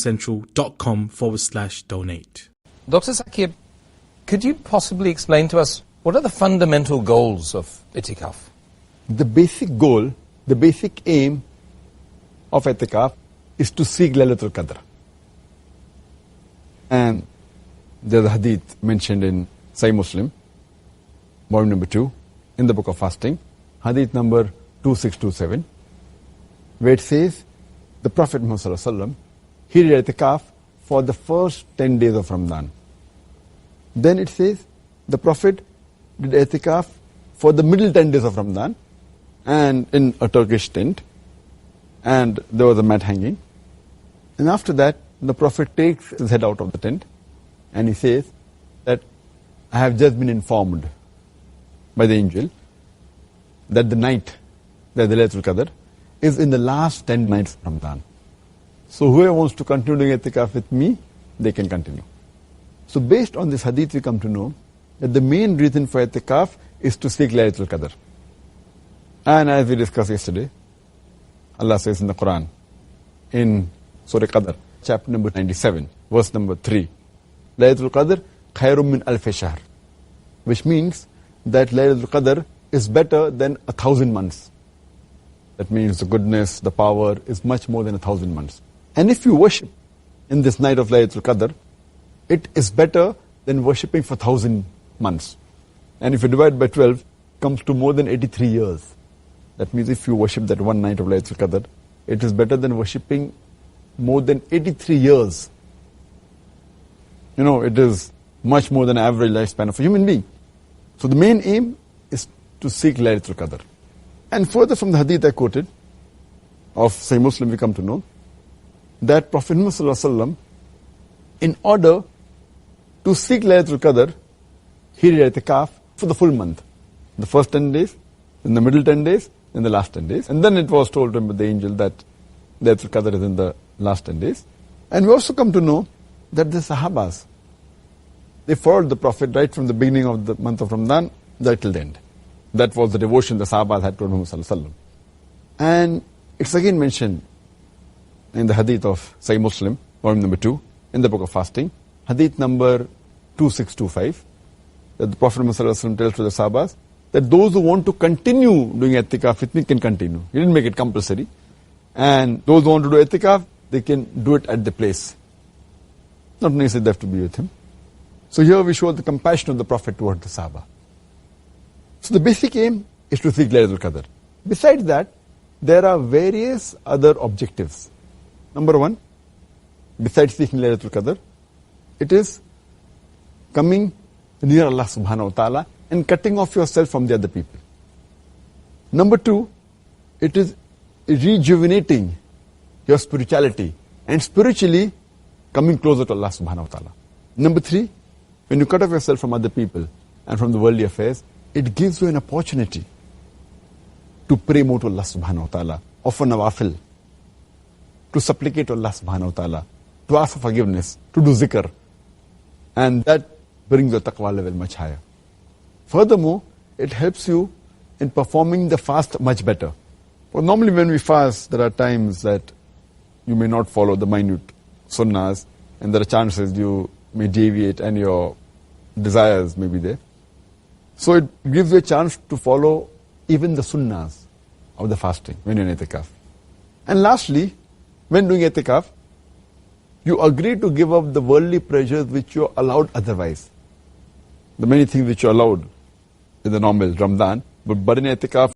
islamicentral.com/donate. Dr. Zakir, could you possibly explain to us what are the fundamental goals of Itekaaf? The basic goal, the basic aim of Itekaaf is to seek Laylatul Qadr. And there's a hadith mentioned in Sahih Muslim, volume number 2, in the book of fasting, hadith number 2627, where it says, the Prophet Muhammad Sallallahu Alaihi Wasallam, he did Itekaaf for the first 10 days of Ramadan. Then it says, the Prophet did Itekaaf for the middle 10 days of Ramadan, and in a Turkish tent, and there was a mat hanging. And after that, the Prophet takes his head out of the tent, and he says that I have just been informed by the angel that the night, that the Laylatul Qadr, is in the last 10 nights of Ramadan. So whoever wants to continue doing Itekaaf with me, they can continue. So based on this hadith, we come to know that the main reason for Itekaaf is to seek Laylatul Qadr. And as we discussed yesterday, Allah says in the Quran, in Surah Qadr, chapter number 97, verse number 3, Laylatul Qadr khairum min alf shahr, which means that Laylatul Qadr is better than 1,000 months. That means the goodness, the power is much more than 1,000 months. And if you worship in this night of Laylatul Qadr, it is better than worshipping for 1,000 months. And if you divide by 12, it comes to more than 83 years. That means if you worship that one night of Laylatul Qadr, it is better than worshipping more than 83 years. You know, it is much more than average lifespan of a human being. So the main aim is to seek Laylatul Qadr. And further from the hadith I quoted of Sahih Muslim, we come to know that Prophet Muhammad Sallallahu Alaihi Wasallam, in order to seek Laylatul Qadr, he did Itekaaf for the full month. The first 10 days, in the middle 10 days, in the last 10 days. And then it was told to him by the angel that Laylatul Qadr is in the last 10 days. And we also come to know that the Sahabas, they followed the Prophet right from the beginning of the month of Ramadan right till the end. That was the devotion the Sahabas had to Muhammad Sallallahu Alaihi Wasallam. And it's again mentioned in the hadith of Sahih Muslim, volume number 2, in the book of fasting, hadith number 2625, that the Prophet Muhammad Sallallahu Alaihi Wasallam tells to the Sahabas that those who want to continue doing Itekaaf with me can continue. He didn't make it compulsory. And those who want to do Itekaaf, they can do it at the place. Not necessarily they have to be with him. So here we show the compassion of the Prophet toward the Sahaba. So the basic aim is to seek Laylatul Qadr. Besides that, there are various other objectives. Number one, besides seeking Laylatul Qadr, it is coming near Allah subhanahu wa ta'ala and cutting off yourself from the other people. Number two, it is rejuvenating your spirituality and spiritually coming closer to Allah subhanahu wa ta'ala. Number three, when you cut off yourself from other people and from the worldly affairs, it gives you an opportunity to pray more to Allah subhanahu wa ta'ala, offer nawafil, to supplicate to Allah subhanahu wa ta'ala, to ask for forgiveness, to do zikr. And that brings your taqwa level much higher. Furthermore, it helps you in performing the fast much better. Well, normally when we fast, there are times that you may not follow the minute sunnahs, and there are chances you may deviate and your desires may be there. So it gives you a chance to follow even the sunnahs of the fasting when you're in Itekaaf. And lastly, when doing Itekaaf, you agree to give up the worldly pleasures which you're allowed otherwise. The many things which you're allowed in the normal Ramadan, but in Itekaaf,